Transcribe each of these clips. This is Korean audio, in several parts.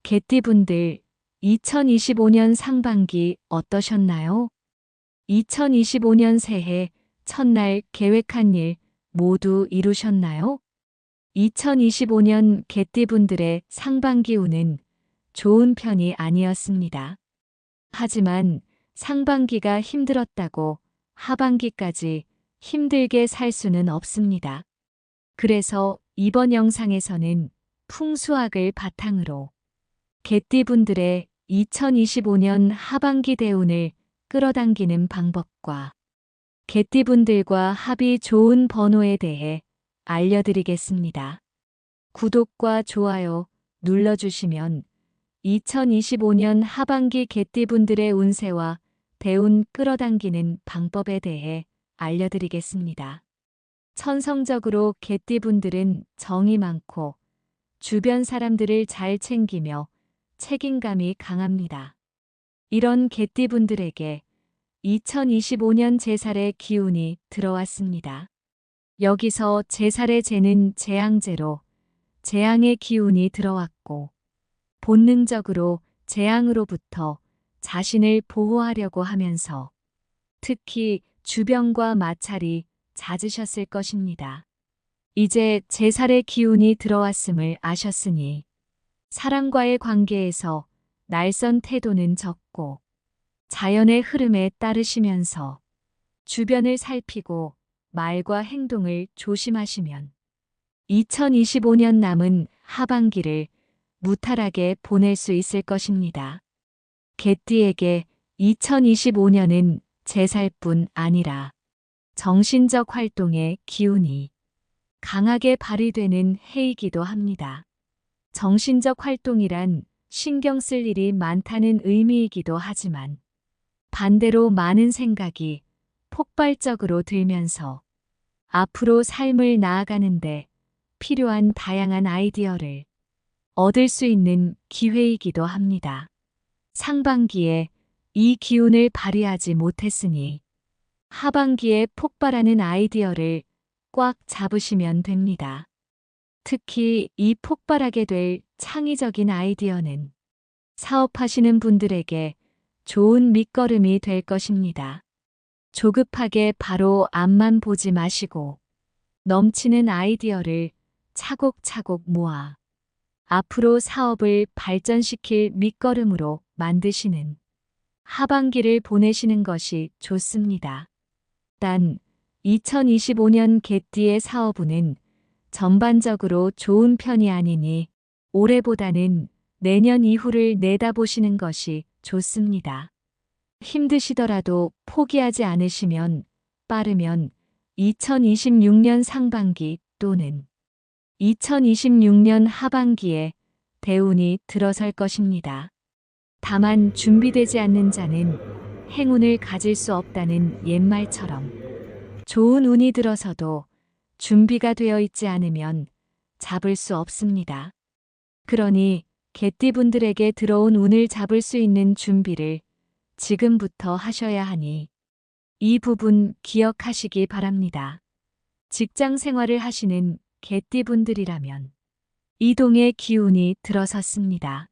개띠분들, 2025년 상반기 어떠셨나요? 2025년 새해 첫날 계획한 일 모두 이루셨나요? 2025년 개띠분들의 상반기 운은 좋은 편이 아니었습니다. 하지만 상반기가 힘들었다고 하반기까지 힘들게 살 수는 없습니다. 그래서 이번 영상에서는 풍수학을 바탕으로 개띠분들의 2025년 하반기 대운을 끌어당기는 방법과 개띠분들과 합이 좋은 번호에 대해 알려드리겠습니다. 구독과 좋아요 눌러주시면 2025년 하반기 개띠분들의 운세와 대운 끌어당기는 방법에 대해 알려드리겠습니다. 천성적으로 개띠분들은 정이 많고 주변 사람들을 잘 챙기며 책임감이 강합니다. 이런 개띠분들에게 2025년 제살의 기운이 들어왔습니다. 여기서 제살의 제는 재앙제로 재앙의 기운이 들어왔고 본능적으로 재앙으로부터 자신을 보호하려고 하면서 특히 주변과 마찰이 잦으셨을 것입니다. 이제 제살의 기운이 들어왔음을 아셨으니 사람과의 관계에서 날선 태도는 적고 자연의 흐름에 따르시면서 주변을 살피고 말과 행동을 조심하시면 2025년 남은 하반기를 무탈하게 보낼 수 있을 것입니다. 개띠에게 2025년은 제살뿐 아니라 정신적 활동의 기운이 강하게 발휘되는 해이기도 합니다. 정신적 활동이란 신경 쓸 일이 많다는 의미이기도 하지만 반대로 많은 생각이 폭발적으로 들면서 앞으로 삶을 나아가는데 필요한 다양한 아이디어를 얻을 수 있는 기회이기도 합니다. 상반기에 이 기운을 발휘하지 못했으니 하반기에 폭발하는 아이디어를 꽉 잡으시면 됩니다. 특히 이 폭발하게 될 창의적인 아이디어는 사업하시는 분들에게 좋은 밑거름이 될 것입니다. 조급하게 바로 앞만 보지 마시고 넘치는 아이디어를 차곡차곡 모아 앞으로 사업을 발전시킬 밑거름으로 만드시는 하반기를 보내시는 것이 좋습니다. 단 2025년 개띠의 사업운은 전반적으로 좋은 편이 아니니 올해보다는 내년 이후를 내다보시는 것이 좋습니다. 힘드시더라도 포기하지 않으시면 빠르면 2026년 상반기 또는 2026년 하반기에 대운이 들어설 것입니다. 다만 준비되지 않는 자는 행운을 가질 수 없다는 옛말처럼 좋은 운이 들어서도 준비가 되어 있지 않으면 잡을 수 없습니다. 그러니 개띠분들에게 들어온 운을 잡을 수 있는 준비를 지금부터 하셔야 하니 이 부분 기억하시기 바랍니다. 직장 생활을 하시는 개띠분들이라면 이동의 기운이 들어섰습니다.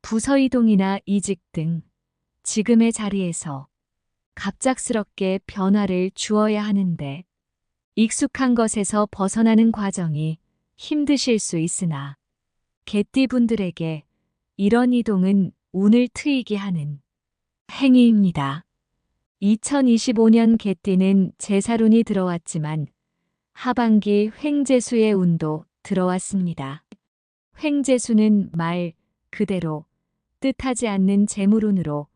부서 이동이나 이직 등 지금의 자리에서 갑작스럽게 변화를 주어야 하는데 익숙한 것에서 벗어나는 과정이 힘드실 수 있으나 개띠분들에게 이런 이동은 운을 트이게 하는 행위입니다. 2025년 개띠는 제살운이 들어왔지만 하반기 횡재수의 운도 들어왔습니다. 횡재수는 말 그대로 뜻하지 않는 재물운으로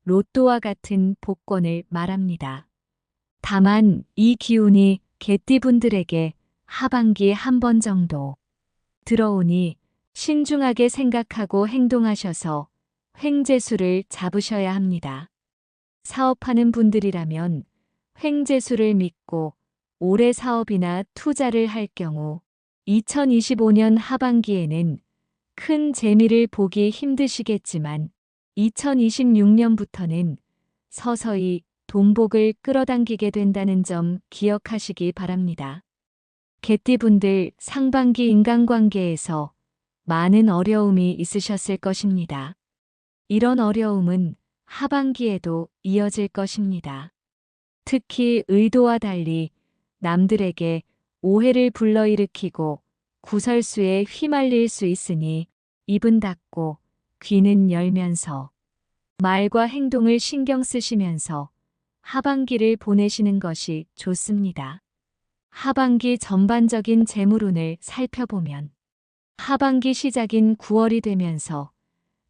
로또와 같은 복권을 말합니다. 다만 이 기운이 개띠분들에게 하반기 한 번 정도 들어오니 신중하게 생각하고 행동하셔서 횡재수를 잡으셔야 합니다. 사업하는 분들이라면 횡재수를 믿고 올해 사업이나 투자를 할 경우 2025년 하반기에는 큰 재미를 보기 힘드시겠지만 2026년부터는 서서히 돈복을 끌어당기게 된다는 점 기억하시기 바랍니다. 개띠분들 상반기 인간관계에서 많은 어려움이 있으셨을 것입니다. 이런 어려움은 하반기에도 이어질 것입니다. 특히 의도와 달리 남들에게 오해를 불러일으키고 구설수에 휘말릴 수 있으니 입은 닫고 귀는 열면서 말과 행동을 신경 쓰시면서 하반기를 보내시는 것이 좋습니다. 하반기 전반적인 재물운을 살펴보면 하반기 시작인 9월이 되면서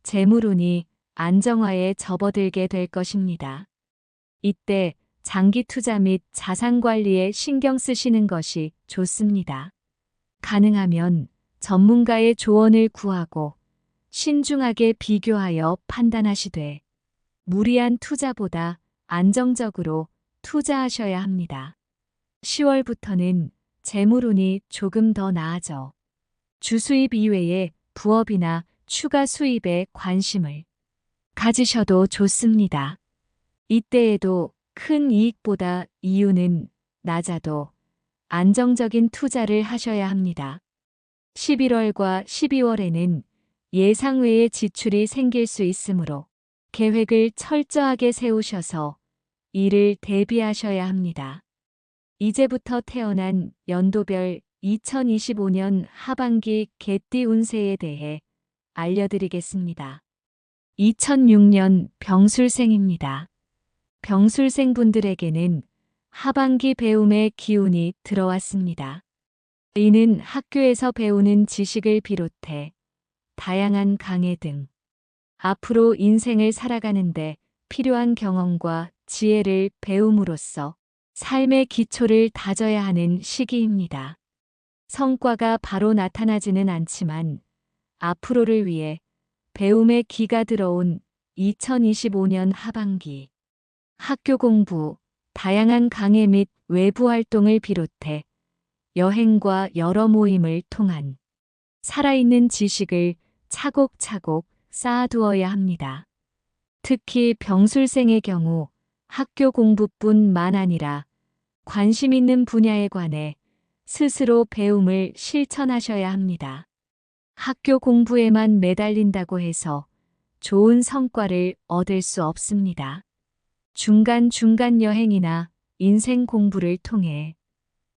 재물운이 안정화에 접어들게 될 것입니다. 이때 장기 투자 및 자산 관리에 신경 쓰시는 것이 좋습니다. 가능하면 전문가의 조언을 구하고 신중하게 비교하여 판단하시되 무리한 투자보다 안정적으로 투자하셔야 합니다. 10월부터는 재물운이 조금 더 나아져 주수입 이외에 부업이나 추가 수입에 관심을 가지셔도 좋습니다. 이때에도 큰 이익보다 이윤은 낮아도 안정적인 투자를 하셔야 합니다. 11월과 12월에는 예상 외의 지출이 생길 수 있으므로 계획을 철저하게 세우셔서 이를 대비하셔야 합니다. 이제부터 태어난 연도별 2025년 하반기 개띠 운세에 대해 알려드리겠습니다. 2006년 병술생입니다. 병술생 분들에게는 하반기 배움의 기운이 들어왔습니다. 이는 학교에서 배우는 지식을 비롯해 다양한 강의 등 앞으로 인생을 살아가는데 필요한 경험과 지혜를 배움으로써 삶의 기초를 다져야 하는 시기입니다. 성과가 바로 나타나지는 않지만 앞으로를 위해 배움의 기가 들어온 2025년 하반기 학교 공부, 다양한 강의 및 외부 활동을 비롯해 여행과 여러 모임을 통한 살아있는 지식을 차곡차곡 쌓아두어야 합니다. 특히 병술생의 경우 학교 공부뿐만 아니라 관심 있는 분야에 관해 스스로 배움을 실천하셔야 합니다. 학교 공부에만 매달린다고 해서 좋은 성과를 얻을 수 없습니다. 중간중간 여행이나 인생 공부를 통해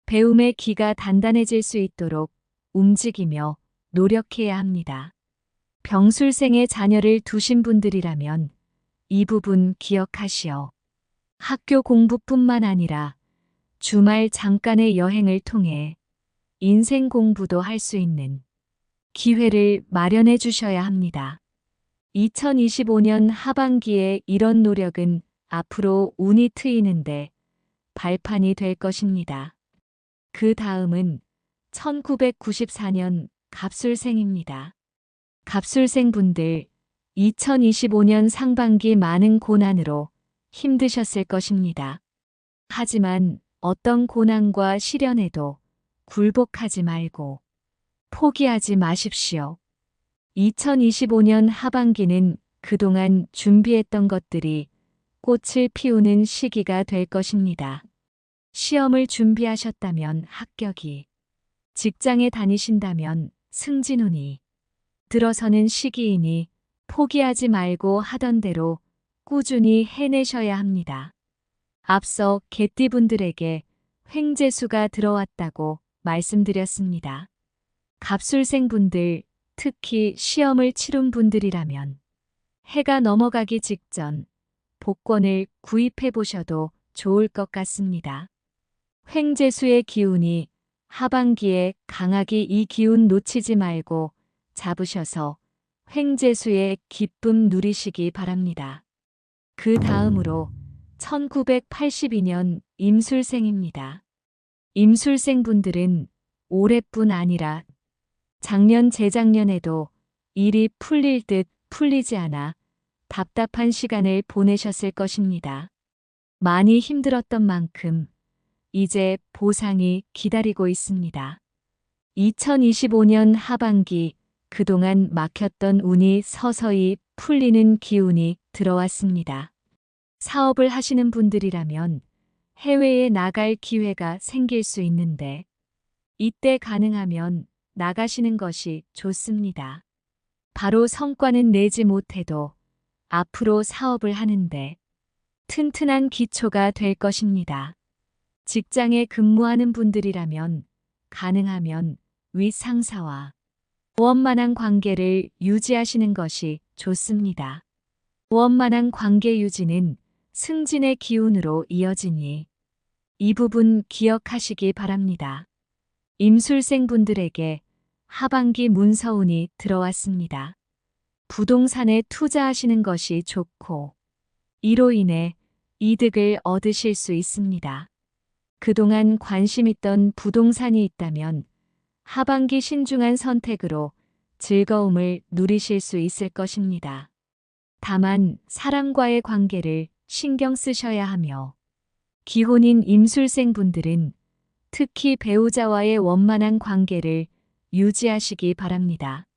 배움의 기가 단단해질 수 있도록 움직이며 노력해야 합니다. 병술생의 자녀를 두신 분들이라면 이 부분 기억하시어 학교 공부뿐만 아니라 주말 잠깐의 여행을 통해 인생 공부도 할 수 있는 기회를 마련해 주셔야 합니다. 2025년 하반기에 이런 노력은 앞으로 운이 트이는데 발판이 될 것입니다. 그 다음은 1994년 갑술생입니다. 갑술생 분들 2025년 상반기 많은 고난으로 힘드셨을 것입니다. 하지만 어떤 고난과 시련에도 굴복하지 말고 포기하지 마십시오. 2025년 하반기는 그동안 준비했던 것들이 꽃을 피우는 시기가 될 것입니다. 시험을 준비하셨다면 합격이, 직장에 다니신다면 승진운이 들어서는 시기이니 포기하지 말고 하던 대로 꾸준히 해내셔야 합니다. 앞서 개띠분들에게 횡재수가 들어왔다고 말씀드렸습니다. 갑술생분들, 특히 시험을 치른 분들이라면 해가 넘어가기 직전 복권을 구입해 보셔도 좋을 것 같습니다. 횡재수의 기운이 하반기에 강하게 이 기운 놓치지 말고 잡으셔서 횡재수의 기쁨 누리시기 바랍니다. 그 다음으로 1982년 임술생입니다. 임술생 분들은 올해뿐 아니라 작년 재작년에도 일이 풀릴 듯 풀리지 않아 답답한 시간을 보내셨을 것입니다. 많이 힘들었던 만큼 이제 보상이 기다리고 있습니다. 2025년 하반기 그동안 막혔던 운이 서서히 풀리는 기운이 들어왔습니다. 사업을 하시는 분들이라면 해외에 나갈 기회가 생길 수 있는데 이때 가능하면 나가시는 것이 좋습니다. 바로 성과는 내지 못해도 앞으로 사업을 하는데 튼튼한 기초가 될 것입니다. 직장에 근무하는 분들이라면 가능하면 윗상사와 원만한 관계를 유지하시는 것이 좋습니다. 원만한 관계 유지는 승진의 기운으로 이어지니 이 부분 기억하시기 바랍니다. 임술생 분들에게 하반기 문서운이 들어왔습니다. 부동산에 투자하시는 것이 좋고 이로 인해 이득을 얻으실 수 있습니다. 그동안 관심 있던 부동산이 있다면 하반기 신중한 선택으로 즐거움을 누리실 수 있을 것입니다. 다만 사람과의 관계를 신경 쓰셔야 하며 기혼인 임술생 분들은 특히 배우자와의 원만한 관계를 유지하시기 바랍니다.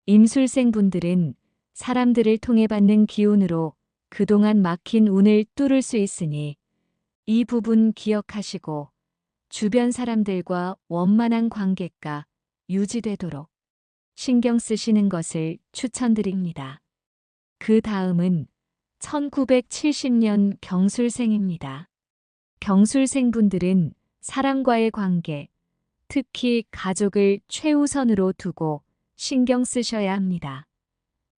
임술생 분들은 사람들을 통해 받는 기운으로 그동안 막힌 운을 뚫을 수 있으니 이 부분 기억하시고 주변 사람들과 원만한 관계가 유지되도록 신경 쓰시는 것을 추천드립니다. 그 다음은 1970년 경술생입니다. 경술생 분들은 사람과의 관계, 특히 가족을 최우선으로 두고 신경 쓰셔야 합니다.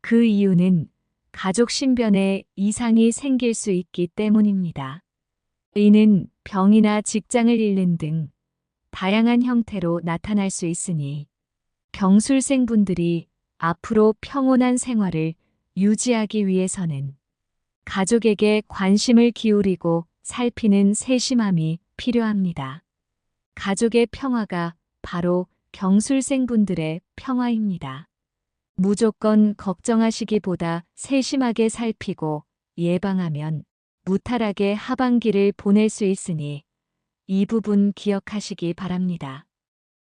그 이유는 가족 신변에 이상이 생길 수 있기 때문입니다. 이는 병이나 직장을 잃는 등 다양한 형태로 나타날 수 있으니 경술생 분들이 앞으로 평온한 생활을 유지하기 위해서는 가족에게 관심을 기울이고 살피는 세심함이 필요합니다. 가족의 평화가 바로 경술생 분들의 평화입니다. 무조건 걱정하시기보다 세심하게 살피고 예방하면 무탈하게 하반기를 보낼 수 있으니 이 부분 기억하시기 바랍니다.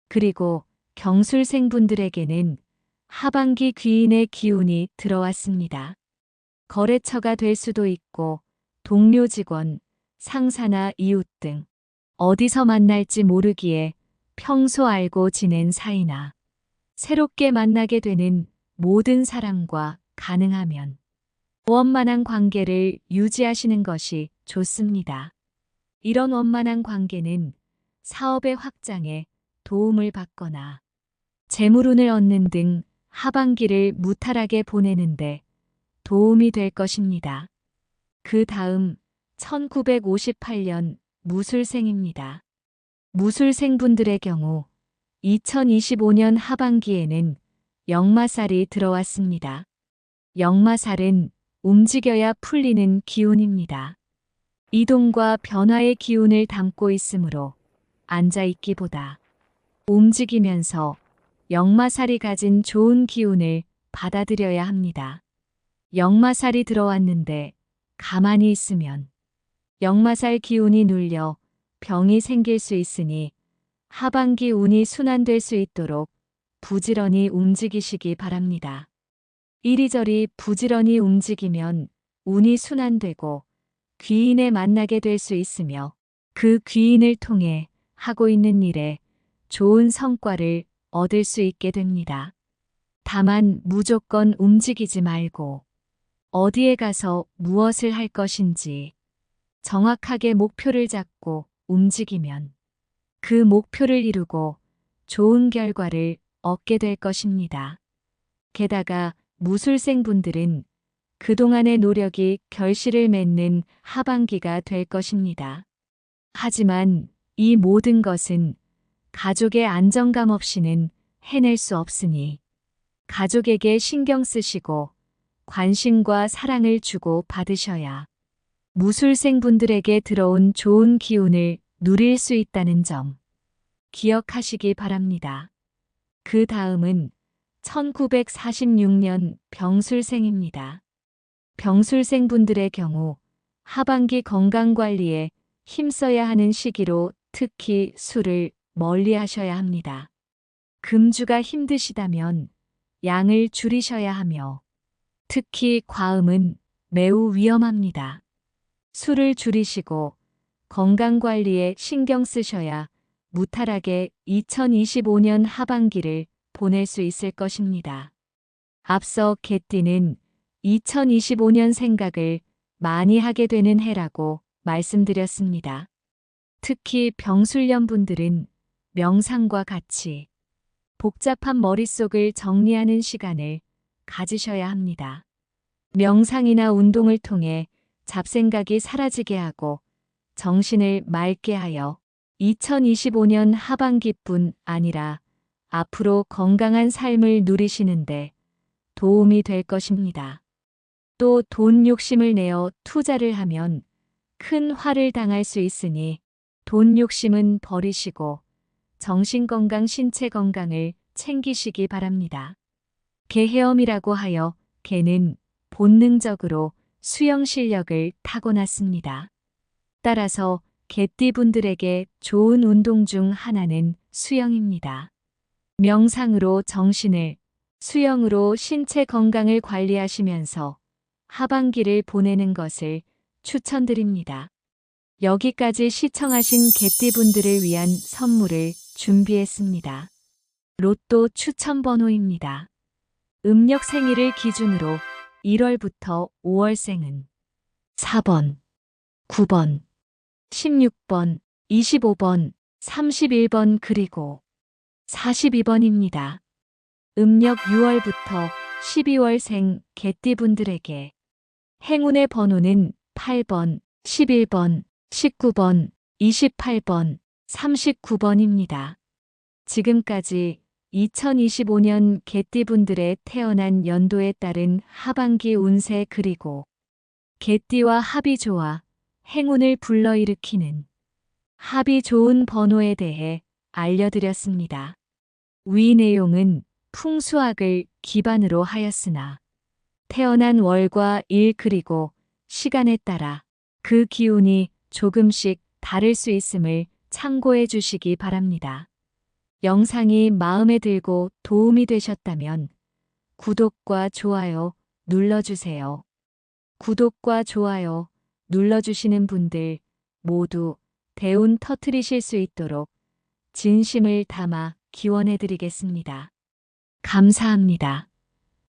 그리고 경술생 분들에게는 하반기 귀인의 기운이 들어왔습니다. 거래처가 될 수도 있고 동료 직원, 상사나 이웃 등 어디서 만날지 모르기에 평소 알고 지낸 사이나 새롭게 만나게 되는 모든 사람과 가능하면 원만한 관계를 유지하시는 것이 좋습니다. 이런 원만한 관계는 사업의 확장에 도움을 받거나 재물운을 얻는 등 하반기를 무탈하게 보내는데 도움이 될 것입니다. 그 다음 1958년 무술생입니다. 무술생 분들의 경우 2025년 하반기에는 역마살이 들어왔습니다. 역마살은 움직여야 풀리는 기운입니다. 이동과 변화의 기운을 담고 있으므로 앉아있기보다 움직이면서 역마살이 가진 좋은 기운을 받아들여야 합니다. 역마살이 들어왔는데 가만히 있으면 역마살 기운이 눌려 병이 생길 수 있으니 하반기 운이 순환될 수 있도록 부지런히 움직이시기 바랍니다. 이리저리 부지런히 움직이면 운이 순환되고 귀인에 만나게 될 수 있으며 그 귀인을 통해 하고 있는 일에 좋은 성과를 얻을 수 있게 됩니다. 다만 무조건 움직이지 말고 어디에 가서 무엇을 할 것인지 정확하게 목표를 잡고 움직이면 그 목표를 이루고 좋은 결과를 얻게 될 것입니다. 게다가 무술생 분들은 그동안의 노력이 결실을 맺는 하반기가 될 것입니다. 하지만 이 모든 것은 가족의 안정감 없이는 해낼 수 없으니 가족에게 신경 쓰시고 관심과 사랑을 주고 받으셔야 무술생 분들에게 들어온 좋은 기운을 누릴 수 있다는 점 기억하시기 바랍니다. 그 다음은 1946년 병술생입니다. 병술생 분들의 경우 하반기 건강관리에 힘써야 하는 시기로 특히 술을 멀리 하셔야 합니다. 금주가 힘드시다면 양을 줄이셔야 하며 특히 과음은 매우 위험합니다. 술을 줄이시고 건강관리에 신경 쓰셔야 무탈하게 2025년 하반기를 보낼 수 있을 것입니다. 앞서 개띠는 2025년 생각을 많이 하게 되는 해라고 말씀드렸습니다. 특히 병술년 분들은 명상과 같이 복잡한 머릿속을 정리하는 시간을 가지셔야 합니다. 명상이나 운동을 통해 잡생각이 사라지게 하고 정신을 맑게 하여 2025년 하반기뿐 아니라 앞으로 건강한 삶을 누리시는데 도움이 될 것입니다. 또 돈 욕심을 내어 투자를 하면 큰 화를 당할 수 있으니 돈 욕심은 버리시고 정신건강, 신체건강을 챙기시기 바랍니다. 개헤엄이라고 하여 개는 본능적으로 수영 실력을 타고났습니다. 따라서 개띠분들에게 좋은 운동 중 하나는 수영입니다. 명상으로 정신을, 수영으로 신체 건강을 관리하시면서 하반기를 보내는 것을 추천드립니다. 여기까지 시청하신 개띠분들을 위한 선물을 준비했습니다. 로또 추천 번호입니다. 음력 생일을 기준으로 1월부터 5월생은 4번, 9번, 16번, 25번, 31번 그리고 42번입니다. 음력 6월부터 12월생 개띠분들에게 행운의 번호는 8번, 11번, 19번, 28번, 39번입니다. 지금까지 2025년 개띠분들의 태어난 연도에 따른 하반기 운세 그리고 개띠와 합이 좋아 행운을 불러일으키는 합이 좋은 번호에 대해 알려드렸습니다. 위 내용은 풍수학을 기반으로 하였으나 태어난 월과 일 그리고 시간에 따라 그 기운이 조금씩 다를 수 있음을 참고해 주시기 바랍니다. 영상이 마음에 들고 도움이 되셨다면 구독과 좋아요 눌러주세요. 구독과 좋아요 눌러주시는 분들 모두 대운 터뜨리실 수 있도록 진심을 담아 기원해 드리겠습니다. 감사합니다.